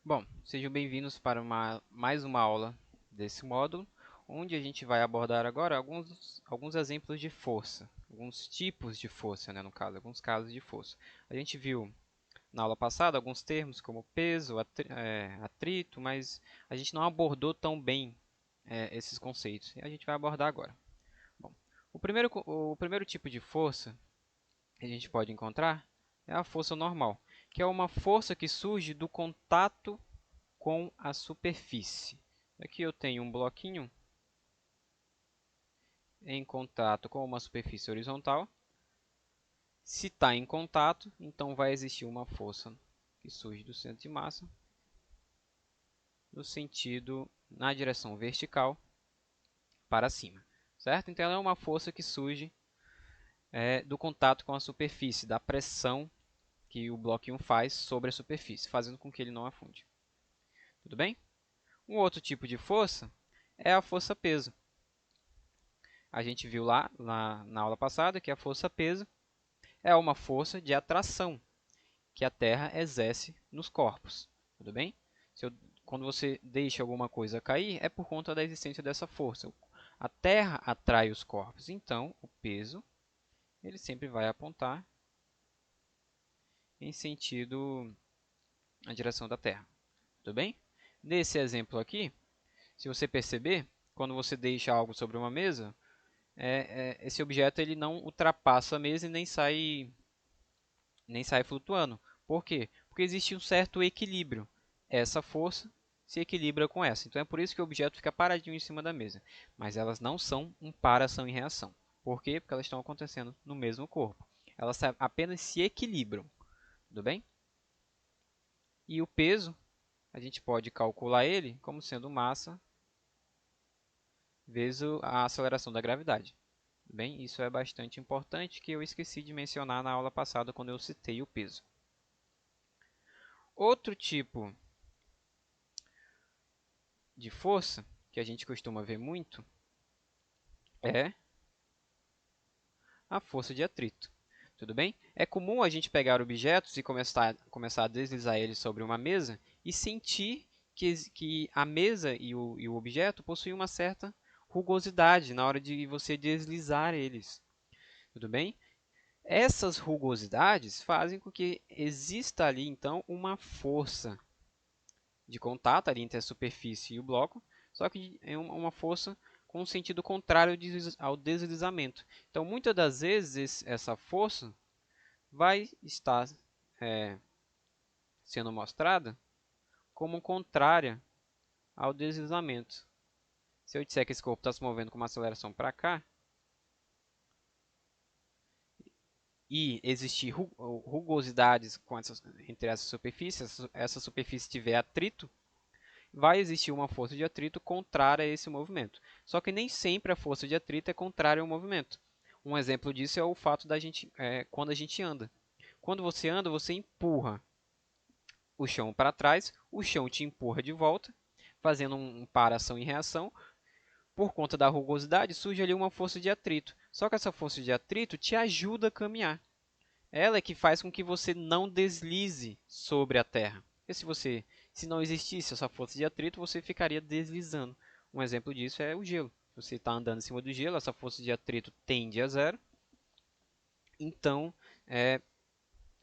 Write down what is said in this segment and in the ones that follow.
Bom, sejam bem-vindos para mais uma aula desse módulo, onde a gente vai abordar agora alguns exemplos de força, alguns tipos de força, né, no caso, alguns casos de força. A gente viu na aula passada alguns termos como peso, atrito, mas a gente não abordou tão bem esses conceitos, e a gente vai abordar agora. Bom, o primeiro tipo de força que a gente pode encontrar é a força normal, que é uma força que surge do contato com a superfície. Aqui eu tenho um bloquinho em contato com uma superfície horizontal. Se está em contato, então vai existir uma força que surge do centro de massa no sentido na direção vertical para cima, certo? Então ela é uma força que surge do contato com a superfície, da pressão que o bloquinho faz sobre a superfície, fazendo com que ele não afunde. Tudo bem? Um outro tipo de força é a força-peso. A gente viu lá na aula passada que a força-peso é uma força de atração que a Terra exerce nos corpos. Tudo bem? Quando você deixa alguma coisa cair, é por conta da existência dessa força. A Terra atrai os corpos, então o peso ele sempre vai apontar em sentido na direção da Terra. Tudo bem? Nesse exemplo aqui, se você perceber, quando você deixa algo sobre uma mesa, esse objeto ele não ultrapassa a mesa e nem sai flutuando. Por quê? Porque existe um certo equilíbrio. Essa força se equilibra com essa. Então é por isso que o objeto fica paradinho em cima da mesa. Mas elas não são um par, ação e reação. Por quê? Porque elas estão acontecendo no mesmo corpo. Elas apenas se equilibram. Tudo bem? E o peso, a gente pode calcular ele como sendo massa vezes a aceleração da gravidade. Tudo bem? Isso é bastante importante que eu esqueci de mencionar na aula passada quando eu citei o peso. Outro tipo de força que a gente costuma ver muito é a força de atrito. Tudo bem? É comum a gente pegar objetos e começar a deslizar eles sobre uma mesa e sentir que a mesa e o objeto possuem uma certa rugosidade na hora de você deslizar eles. Tudo bem? Essas rugosidades fazem com que exista ali, então, uma força de contato ali entre a superfície e o bloco, só que é uma força com um sentido contrário ao deslizamento. Então, muitas das vezes, essa força vai estar é, sendo mostrada como contrária ao deslizamento. Se eu disser que esse corpo está se movendo com uma aceleração para cá, e existir rugosidades entre essas superfícies, essa superfície tiver atrito, vai existir uma força de atrito contrária a esse movimento. Só que nem sempre a força de atrito é contrária ao movimento. Um exemplo disso é o fato da gente, quando a gente anda. Quando você anda, você empurra o chão para trás, o chão te empurra de volta, fazendo um para-ação e reação. Por conta da rugosidade, surge ali uma força de atrito. Só que essa força de atrito te ajuda a caminhar. Ela é que faz com que você não deslize sobre a terra. Porque se não existisse essa força de atrito, você ficaria deslizando. Um exemplo disso é o gelo. Se você está andando em cima do gelo, essa força de atrito tende a zero. Então,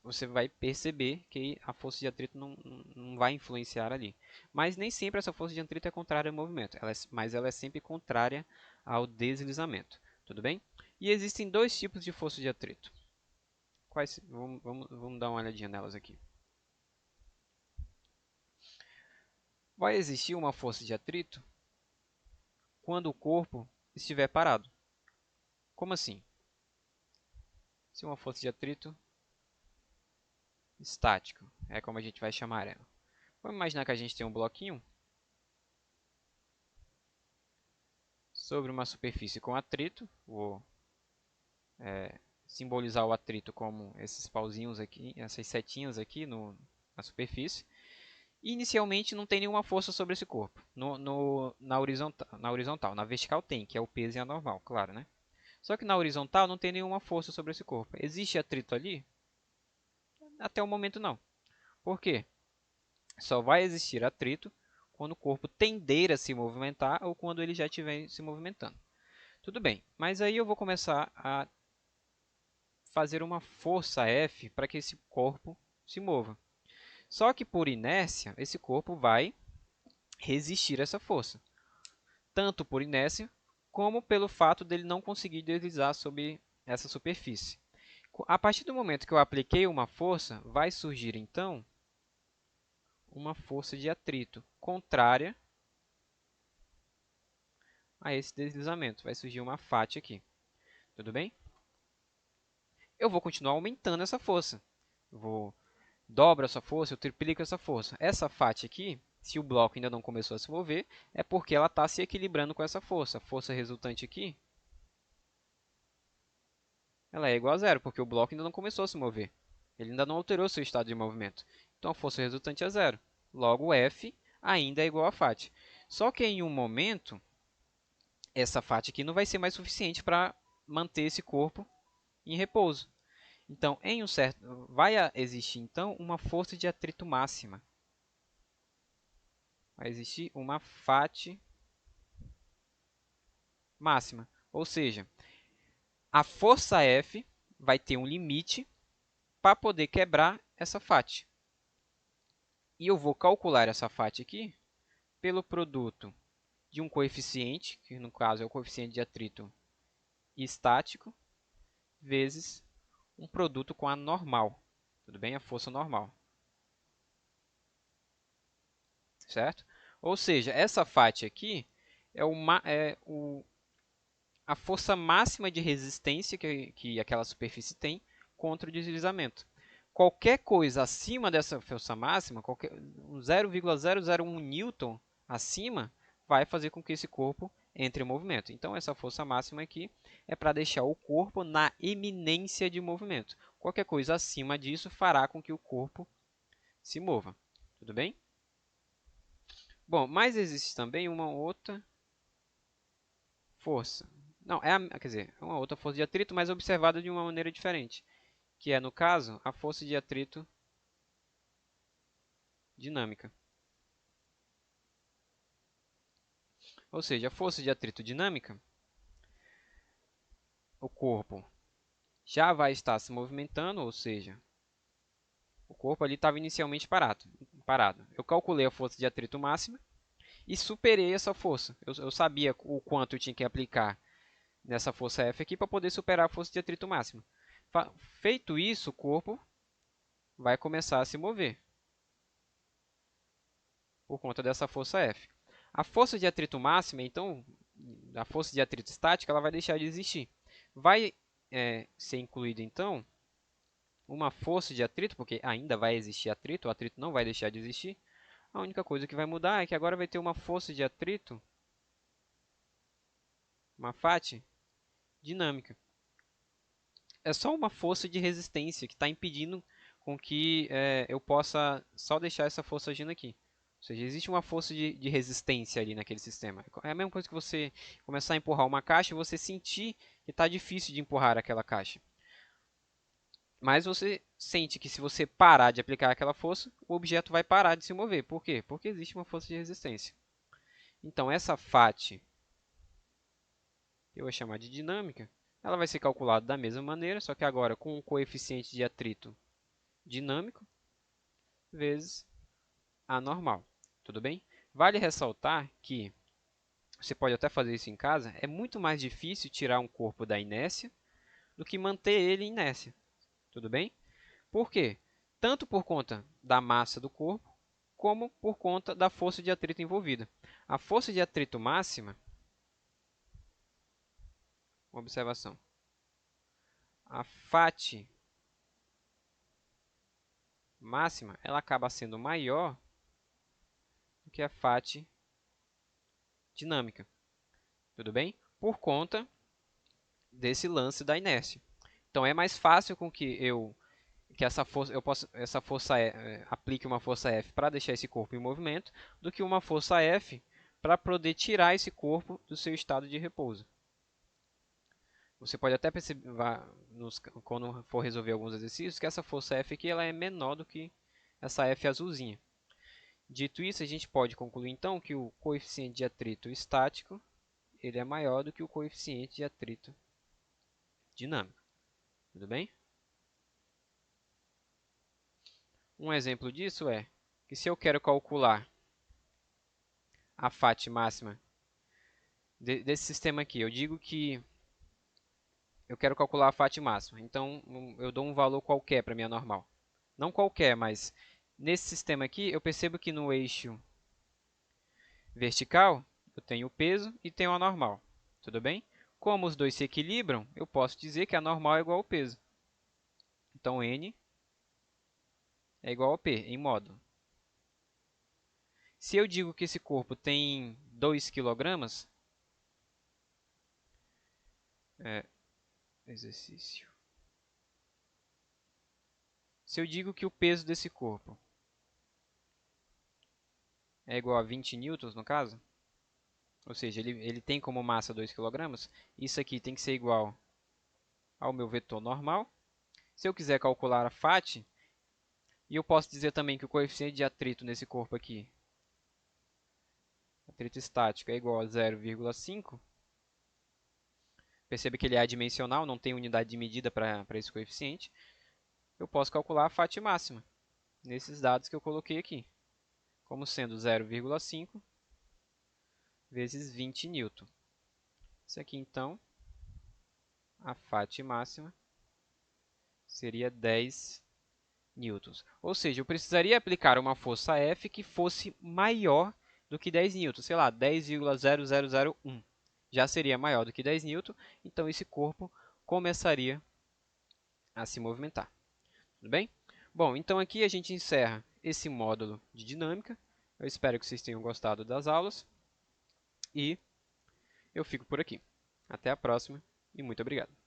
você vai perceber que a força de atrito não vai influenciar ali. Mas nem sempre essa força de atrito é contrária ao movimento, mas ela é sempre contrária ao deslizamento. Tudo bem? E existem dois tipos de força de atrito. Vamos dar uma olhadinha nelas aqui. Vai existir uma força de atrito quando o corpo estiver parado. Como assim? Se uma força de atrito estática, é como a gente vai chamar ela. Vamos imaginar que a gente tem um bloquinho sobre uma superfície com atrito. Vou simbolizar o atrito como esses pauzinhos aqui, essas setinhas aqui na superfície. E inicialmente não tem nenhuma força sobre esse corpo. Na vertical tem, que é o peso e a normal, claro, né? Só que na horizontal não tem nenhuma força sobre esse corpo. Existe atrito ali? Até o momento não. Por quê? Só vai existir atrito quando o corpo tender a se movimentar ou quando ele já estiver se movimentando. Tudo bem, mas aí eu vou começar a fazer uma força F para que esse corpo se mova. Só que por inércia, esse corpo vai resistir a essa força, tanto por inércia como pelo fato dele não conseguir deslizar sobre essa superfície. A partir do momento que eu apliquei uma força, vai surgir então uma força de atrito contrária a esse deslizamento. Vai surgir uma faixa aqui. Tudo bem? Eu vou continuar aumentando essa força. Vou dobro essa força, eu triplico essa força. Essa faixa aqui, se o bloco ainda não começou a se mover, é porque ela está se equilibrando com essa força. A força resultante aqui, ela é igual a zero, porque o bloco ainda não começou a se mover. Ele ainda não alterou seu estado de movimento. Então a força resultante é zero. Logo, F ainda é igual a faixa. Só que em um momento, essa faixa aqui não vai ser mais suficiente para manter esse corpo em repouso. Então, em um certo, vai existir então uma força de atrito máxima. Vai existir uma FAT máxima. Ou seja, a força F vai ter um limite para poder quebrar essa FAT. E eu vou calcular essa FAT aqui pelo produto de um coeficiente, que no caso é o coeficiente de atrito estático, vezes um produto com a normal. Tudo bem? A força normal. Certo? Ou seja, essa FAT aqui a força máxima de resistência que aquela superfície tem contra o deslizamento. Qualquer coisa acima dessa força máxima, 0,001 newton acima, vai fazer com que esse corpo entre em movimento. Então, essa força máxima aqui é para deixar o corpo na iminência de movimento. Qualquer coisa acima disso fará com que o corpo se mova. Tudo bem? Bom, mas existe também uma outra força. Não, quer dizer, é uma outra força de atrito, mas observada de uma maneira diferente, que é, no caso, a força de atrito dinâmica. Ou seja, a força de atrito dinâmica, o corpo já vai estar se movimentando, ou seja, o corpo ali estava inicialmente parado. Eu calculei a força de atrito máxima e superei essa força. Eu sabia o quanto eu tinha que aplicar nessa força F aqui para poder superar a força de atrito máxima. Feito isso, o corpo vai começar a se mover por conta dessa força F. A força de atrito máxima, então, a força de atrito estática, ela vai deixar de existir. Vai ser incluída, então, uma força de atrito, porque ainda vai existir atrito, o atrito não vai deixar de existir. A única coisa que vai mudar é que agora vai ter uma força de atrito, uma FAT, dinâmica. É só uma força de resistência que está impedindo com que eu possa só deixar essa força agindo aqui. Ou seja, existe uma força de resistência ali naquele sistema. É a mesma coisa que você começar a empurrar uma caixa e você sentir que está difícil de empurrar aquela caixa. Mas você sente que se você parar de aplicar aquela força, o objeto vai parar de se mover. Por quê? Porque existe uma força de resistência. Então, essa FAT, que eu vou chamar de dinâmica, ela vai ser calculada da mesma maneira, só que agora com um coeficiente de atrito dinâmico vezes a normal. Tudo bem? Vale ressaltar que você pode até fazer isso em casa, é muito mais difícil tirar um corpo da inércia do que manter ele em inércia. Tudo bem? Por quê? Tanto por conta da massa do corpo, como por conta da força de atrito envolvida. A força de atrito máxima, uma observação, a FAT máxima, ela acaba sendo maior do que a FAT dinâmica. Tudo bem? Por conta desse lance da inércia. Então é mais fácil com que essa força aplique uma força F para deixar esse corpo em movimento do que uma força F para poder tirar esse corpo do seu estado de repouso. Você pode até perceber quando for resolver alguns exercícios que essa força F aqui ela é menor do que essa F azulzinha. Dito isso, a gente pode concluir então que o coeficiente de atrito estático ele é maior do que o coeficiente de atrito dinâmico. Tudo bem? Um exemplo disso é que se eu quero calcular a FAT máxima desse sistema aqui, eu digo que eu quero calcular a FAT máxima, então eu dou um valor qualquer para minha normal. Não qualquer, mas nesse sistema aqui eu percebo que no eixo vertical eu tenho o peso e tenho a normal. Tudo bem? Como os dois se equilibram, eu posso dizer que a normal é igual ao peso. Então N é igual a P, em módulo. Se eu digo que esse corpo tem 2 kg, exercício. Se eu digo que o peso desse corpo é igual a 20 newtons, no caso, ou seja, ele tem como massa 2 kg, isso aqui tem que ser igual ao meu vetor normal. Se eu quiser calcular a FAT, e eu posso dizer também que o coeficiente de atrito nesse corpo aqui, atrito estático, é igual a 0,5. Perceba que ele é adimensional, não tem unidade de medida para esse coeficiente. Eu posso calcular a FAT máxima, nesses dados que eu coloquei aqui, como sendo 0,5 vezes 20 newton. Isso aqui, então, a FAT máxima seria 10 newtons. Ou seja, eu precisaria aplicar uma força F que fosse maior do que 10 newtons, sei lá, 10,0001. Já seria maior do que 10 newtons, então esse corpo começaria a se movimentar. Tudo bem? Bom, então aqui a gente encerra esse módulo de dinâmica. Eu espero que vocês tenham gostado das aulas e eu fico por aqui. Até a próxima e muito obrigado.